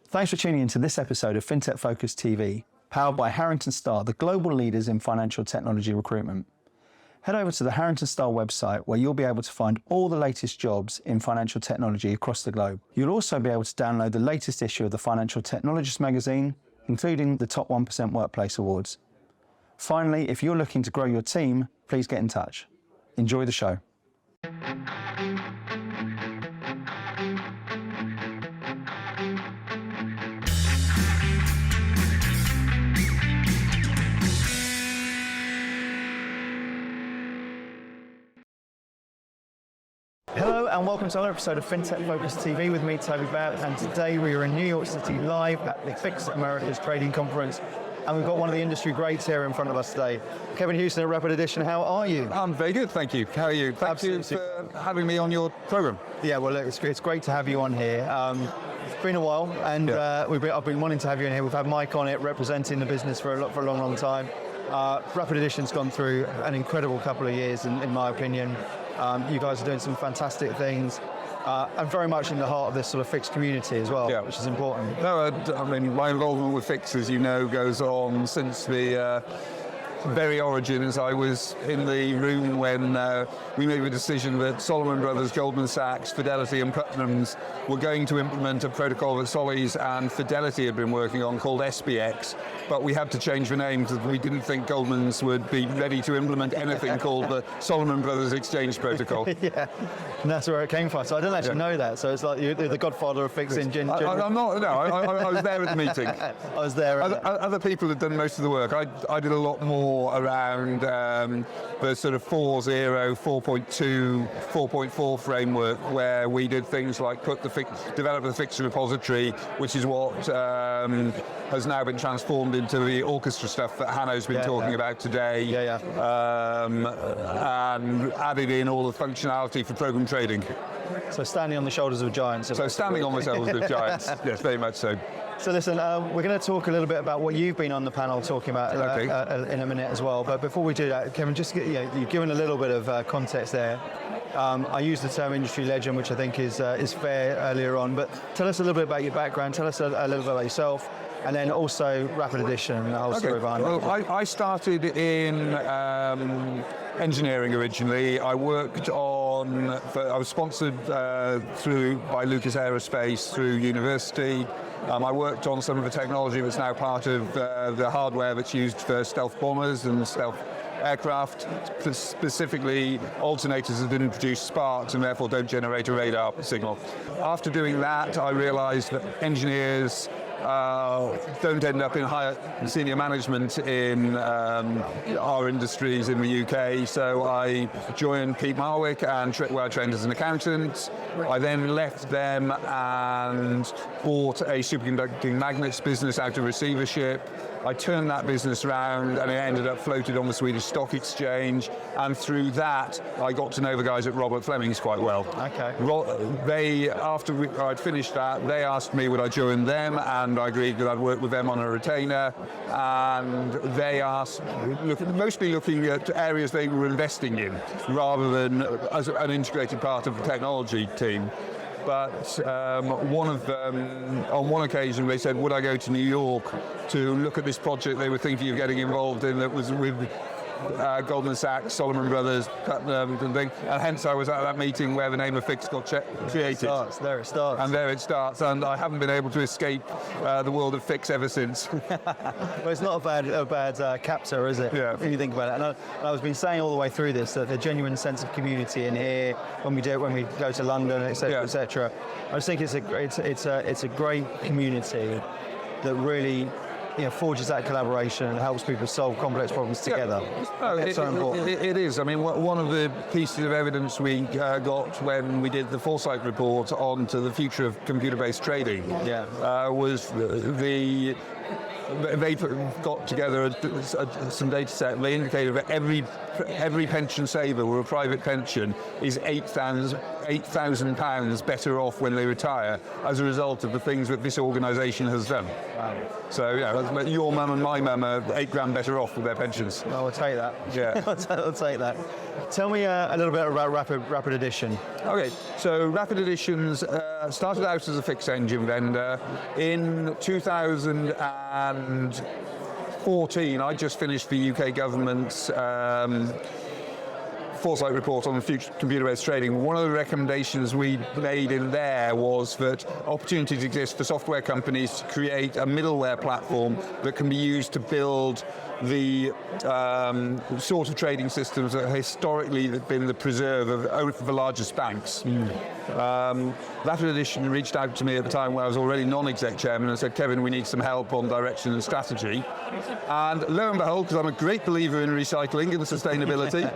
Thanks for tuning into this episode of FinTech Focus TV, powered by Harrington Starr, the global leaders in financial technology recruitment. Head over to the Harrington Starr website where you'll be able to find all the latest jobs in financial technology across the globe. You'll also be able to download the latest issue of the Financial Technologist magazine, including the Top 1% Workplace Awards. Finally, if you're looking to grow your team, please get in touch. Enjoy the show. Hello and welcome to another episode of FinTech Focus TV with me, Toby, and today we are in New York City live at the Fix America's Trading Conference, and we've got one of the industry greats here in front of us today. Kevin Houstoun at Rapid Edition, how are you? I'm very good, thank you. How are you? Thank you for having me on your program. Yeah, well, look, it's great to have you on here. It's been a while, and I've been wanting to have you in here. We've had Mike on it representing the business for a long time. Rapid Edition's gone through an incredible couple of years, in my opinion. You guys are doing some fantastic things, and very much in the heart of this sort of Fix community as well, which is important. No, I mean, my involvement with Fix, as you know, goes on since the very origins. I was in the room when we made the decision that Salomon Brothers, Goldman Sachs, Fidelity and Putnam's were going to implement a protocol that Solis and Fidelity had been working on called SBX, but we had to change the name because we didn't think Goldman's would be ready to implement anything called the Salomon Brothers Exchange Protocol. Yeah, and that's where it came from. So I didn't actually know that. So it's like you're the godfather of Fix in general. I'm not, no, I was there at the meeting. I was there. Other people had done most of the work. I did a lot more around the sort of 4.0, 4.2, 4.4 framework, where we did things like develop the Fix repository, which is what has now been transformed into the orchestra stuff that Hanno's been talking about today, and added in all the functionality for program trading. So standing on the shoulders of giants. So standing on the shoulders of giants, yes, very much so. So listen, we're going to talk a little bit about what you've been on the panel talking about in a minute as well. But before we do that, Kevin, just you've given a little bit of context there. I used the term industry legend, which I think is fair earlier on. But tell us a little bit about your background. Tell us a little bit about yourself, and then also Rapid Edition and the whole story behind it. Well, I started in engineering originally. I worked on. I was sponsored by Lucas Aerospace through university. I worked on some of the technology that's now part of the hardware that's used for stealth bombers and stealth aircraft, specifically alternators that didn't produce sparks and therefore don't generate a radar signal. After doing that, I realized that engineers don't end up in higher senior management in our industries in the UK, so I joined Pete Marwick where I trained as an accountant. I then left them and bought a superconducting magnets business out of receivership. I turned that business around and it ended up floated on the Swedish Stock Exchange, and through that I got to know the guys at Robert Fleming's quite well. Okay. After I'd finished that, they asked me would I join them, and I agreed that I'd work with them on a retainer, and they asked, mostly looking at areas they were investing in rather than as an integrated part of the technology team. But one of them, on one occasion, they said, would I go to New York to look at this project they were thinking of getting involved in that was with Goldman Sachs, Salomon Brothers, Putnam and things. And hence I was at that meeting where the name of Fix got created. There it starts. And there it starts. And I haven't been able to escape the world of Fix ever since. Well, it's not a bad captor, is it? Yeah. If you think about it. And I was been saying all the way through this that the genuine sense of community in here when we go to London, etc., etc. I just think it's a great community that really forges that collaboration and helps people solve complex problems together. It's so important. It is. I mean, one of the pieces of evidence we got when we did the Foresight report onto the future of computer-based trading was they got together some data set, and they indicated that every pension saver or a private pension is £8,000 better off when they retire as a result of the things that this organisation has done. Wow. So, your mum and my mum are £8,000 better off with their pensions. Well, I'll take that. Yeah. I'll take that. Tell me a little bit about Rapid Addition. Okay, so Rapid Additions started out as a fixed engine vendor. In 2014, I just finished the UK government's foresight report on future computer-based trading. One of the recommendations we made in there was that opportunities exist for software companies to create a middleware platform that can be used to build the sort of trading systems that historically have been the preserve of the largest banks. Rapid Addition reached out to me at the time when I was already non-exec chairman and said, Kevin, we need some help on direction and strategy. And lo and behold, because I'm a great believer in recycling and sustainability,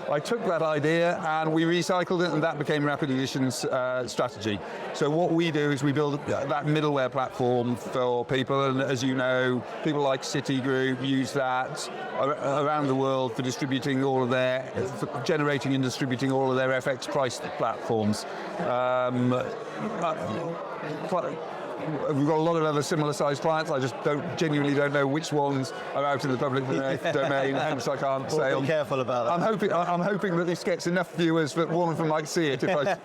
I took that idea and we recycled it, and that became Rapid Addition's strategy. So what we do is we build that middleware platform for people, and as you know, people like Citigroup use that around the world for distributing all of their, for generating and distributing all of their FX price platforms. We've got a lot of other similar sized clients. I just genuinely don't know which ones are out in the public domain, hence I can't say. Be careful about that. I'm hoping that this gets enough viewers that one of them might see it. If I...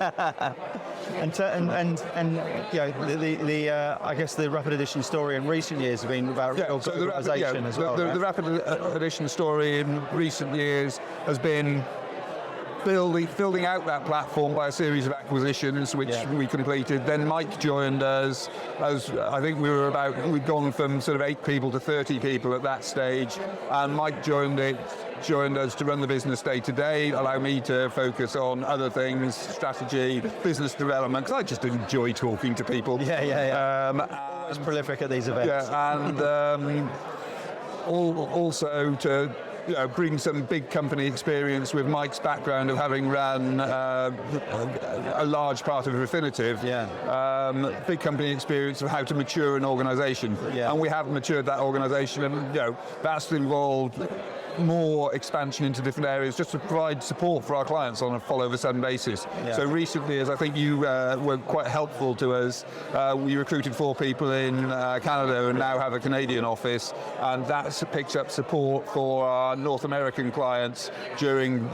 I guess the Rapid Addition story in recent years has been about organisation as well. The Rapid Addition story in recent years has been building out that platform by a series of acquisitions, which we completed. Then Mike joined us. I think we'd gone from sort of 8 people to 30 people at that stage, and Mike joined us to run the business day to day, allow me to focus on other things, strategy, business development, because I just enjoy talking to people. Always prolific at these events. And also to bring some big company experience with Mike's background of having run a large part of Refinitiv. Big company experience of how to mature an organisation. And we have matured that organisation, and that's involved more expansion into different areas just to provide support for our clients on a follow-the-sun basis. So recently, as I think you were quite helpful to us, we recruited 4 people in Canada and now have a Canadian office, and that picks up support for our North American clients during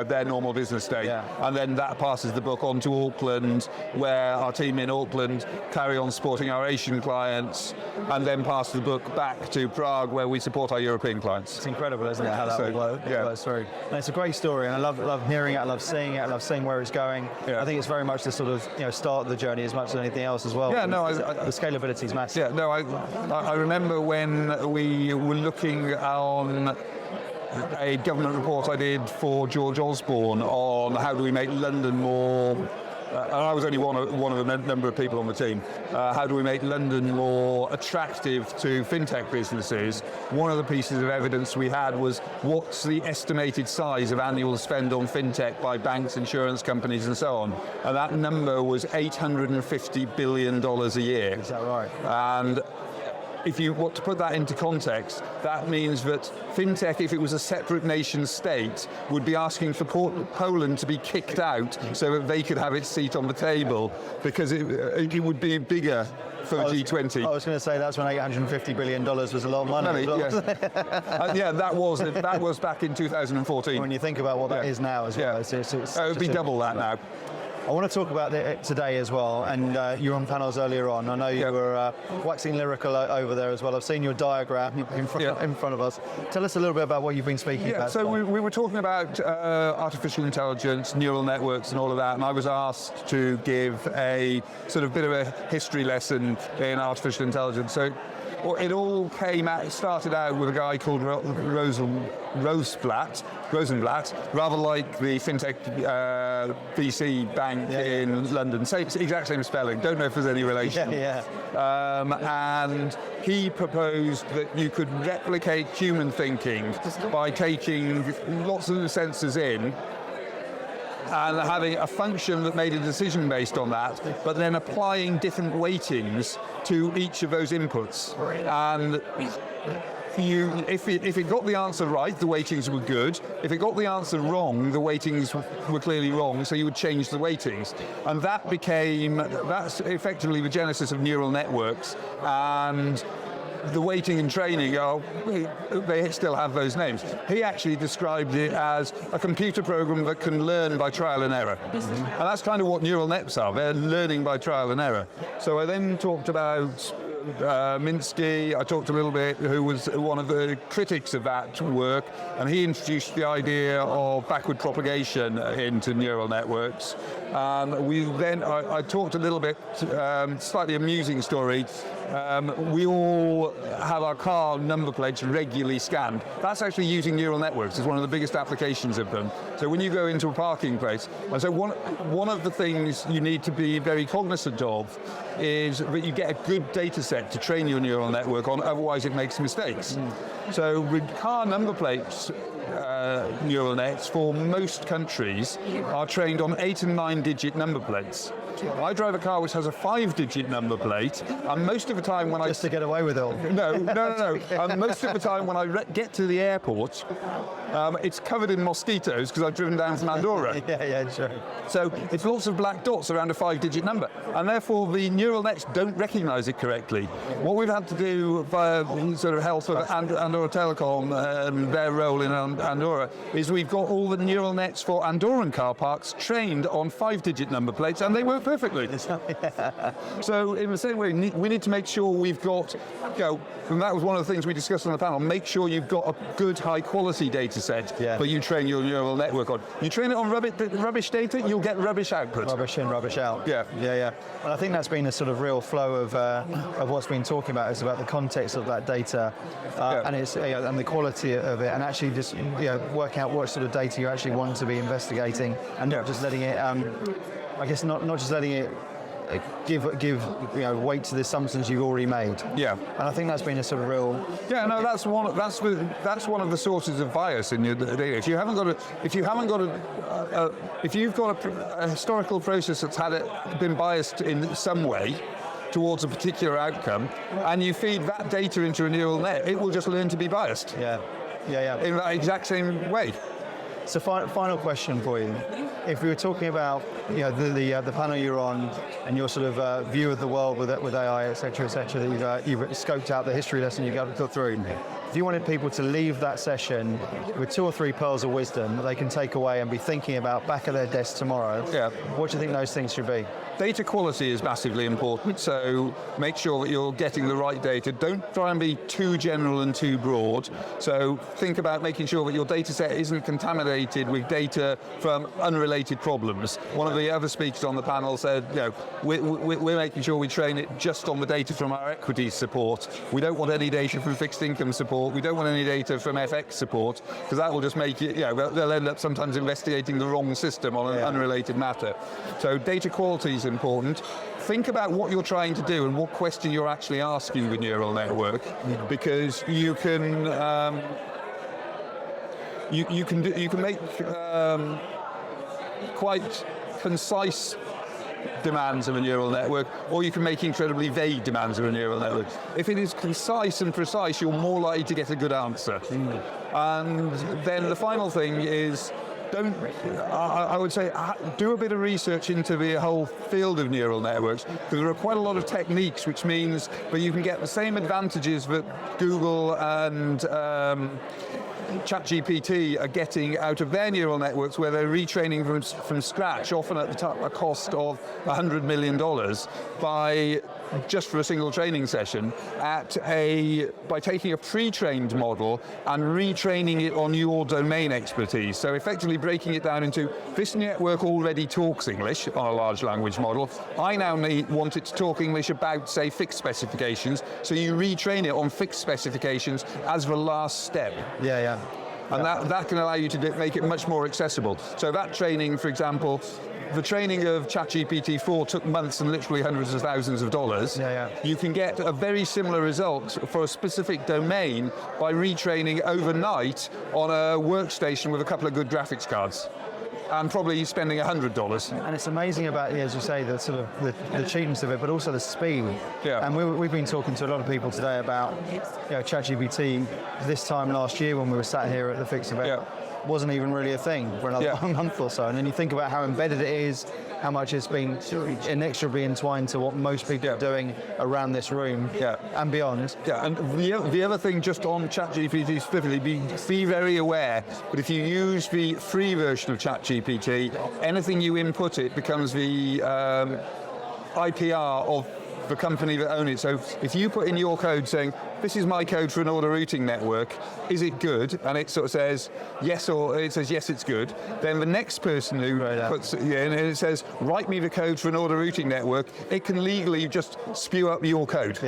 their normal business day. And then that passes the book on to Auckland, where our team in Auckland carry on supporting our Asian clients, and then pass the book back to Prague, where we support our European clients. It's incredible, isn't it, how that works through. And it's a great story, and I love hearing it, I love seeing it, I love seeing where it's going. I think it's very much the sort of start of the journey as much as anything else as well. The scalability is massive. I remember when we were looking on a government report I did for George Osborne on how do we make London more, and I was only one of a number of people on the team, how do we make London more attractive to FinTech businesses. One of the pieces of evidence we had was what's the estimated size of annual spend on FinTech by banks, insurance companies and so on, and that number was $850 billion a year. Is that right? And if you want to put that into context, that means that FinTech, if it was a separate nation state, would be asking for Poland to be kicked out so that they could have its seat on the table, because it would be bigger for G20. I was going to say that's when $850 billion was a lot of money. That was back in 2014. When you think about what that is now as well, it would be double that now. I want to talk about it today as well, and you were on panels earlier on. I know you were waxing lyrical over there as well. I've seen your diagram in front of us. Tell us a little bit about what you've been speaking about. So we were talking about artificial intelligence, neural networks and all of that, and I was asked to give a sort of bit of a history lesson in artificial intelligence. So it all started out with a guy called Rosenblatt, rather like the FinTech VC bank in London. Exact same spelling, don't know if there's any relation. And he proposed that you could replicate human thinking by taking lots of the sensors in and having a function that made a decision based on that, but then applying different weightings to each of those inputs. And if it got the answer right, the weightings were good. If it got the answer wrong, the weightings were clearly wrong, so you would change the weightings. And that's effectively the genesis of neural networks. And the weighting and training, they still have those names. He actually described it as a computer program that can learn by trial and error. And that's kind of what neural nets are. They're learning by trial and error. So I then talked about Minsky. I talked a little bit, who was one of the critics of that work, and he introduced the idea of backward propagation into neural networks. I talked a little bit, slightly amusing story. We all have our car number plates regularly scanned. That's actually using neural networks. It's one of the biggest applications of them. So when you go into a parking place, and so one of the things you need to be very cognizant of is that you get a good data set to train your neural network on, otherwise it makes mistakes. So with car number plates, neural nets for most countries are trained on 8 and 9 digit number plates. I drive a car which has a 5-digit number plate, and most of the time when Just to get away with it all. No. Most of the time when I get to the airport, it's covered in mosquitoes because I've driven down from Andorra. Yeah, sure. So it's lots of black dots around a 5-digit number, and therefore the neural nets don't recognise it correctly. What we've had to do via sort of health of Andorra Telecom and their role in Andorra is we've got all the neural nets for Andorran car parks trained on 5-digit number plates, and they work perfectly. So in the same way, we need to make sure we've got, and that was one of the things we discussed on the panel, make sure you've got a good high quality data set that you train your neural network on. You train it on rubbish data, you'll get rubbish output. Rubbish in, rubbish out. Yeah. And I think that's been a sort of real flow of what's been talking about, is about the context of that data and it's and the quality of it, and actually just work out what sort of data you actually want to be investigating, and not just letting it I guess not just letting it give weight to the assumptions you've already made. Yeah. And I think that's been a sort of real. Yeah, no, that's one of the sources of bias in your data. If you've got a historical process that's been biased in some way towards a particular outcome, and you feed that data into a neural net, it will just learn to be biased. Yeah. In that exact same way. So final question for you. If we were talking about the panel you're on and your sort of view of the world with AI, etc., that you've scoped out the history lesson you got through. If you wanted people to leave that session with 2 or 3 pearls of wisdom that they can take away and be thinking about back at their desk tomorrow, what do you think those things should be? Data quality is massively important, so make sure that you're getting the right data. Don't try and be too general and too broad. So think about making sure that your data set isn't contaminated with data from unrelated problems. One of the other speakers on the panel said, we're making sure we train it just on the data from our equities support. We don't want any data from fixed income support. We don't want any data from FX support, because that will just make it, they'll end up sometimes investigating the wrong system on an unrelated matter. So data quality is important. Think about what you're trying to do and what question you're actually asking the neural network, because you can make quite concise demands of a neural network, or you can make incredibly vague demands of a neural network. If it is concise and precise, you're more likely to get a good answer. And then the final thing is, I would say, do a bit of research into the whole field of neural networks, because there are quite a lot of techniques, which means that you can get the same advantages that Google and ChatGPT are getting out of their neural networks, where they're retraining from scratch, often at a cost of $100 million, by just for a single training session, by taking a pre-trained model and retraining it on your domain expertise. So effectively breaking it down into, this network already talks English on a large language model. I now want it to talk English about, say, fixed specifications. So you retrain it on fixed specifications as the last step. Yeah. And that can allow you to make it much more accessible. So that training, for example, the training of ChatGPT 4 took months and literally hundreds of thousands of dollars. You can get a very similar result for a specific domain by retraining overnight on a workstation with a couple of good graphics cards. and probably spending $100. And it's amazing about, as you say, the sort of the cheapness of it, but also the speed. Yeah. And we've been talking to a lot of people today about, ChatGPT this time last year when we were sat here at the Fix event. Wasn't even really a thing for another month or so. And then you think about how embedded it is, how much it's been inexorably entwined to what most people are doing around this room and beyond. Yeah, and the other thing just on ChatGPT specifically, be very aware, but if you use the free version of ChatGPT, anything you input it becomes the IPR of the company that own it. So if you put in your code saying, this is my code for an order routing network, is it good? And it sort of says yes, or it says yes, it's good. Then the next person who puts and it says, write me the code for an order routing network, it can legally just spew up your code.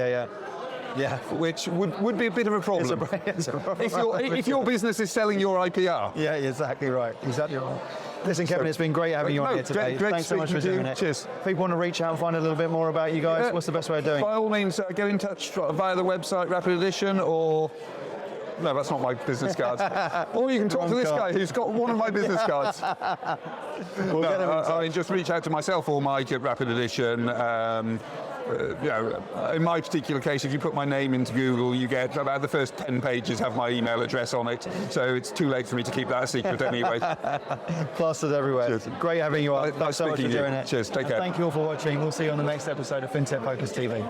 Yeah, which would be a bit of a problem. It's a problem. If your business is selling your IPR. Yeah, exactly right. Exactly right. Listen, Kevin, it's been great having you on here today. Great Thanks so much for doing it. Cheers. If people want to reach out and find a little bit more about you guys, what's the best way of doing it? By all means, get in touch via the website, Rapid Edition, or... No, that's not my business cards. Or you can talk to this guy who's got one of my business cards. I mean, just reach out to myself or Mike at Rapid Edition. In my particular case, if you put my name into Google, you get about the first 10 pages have my email address on it. So it's too late for me to keep that a secret anyway. Plastered everywhere. Cheers. Great having you on. Thanks so much for doing it. Cheers. Take care. Thank you all for watching. We'll see you on the next episode of FinTech Focus TV.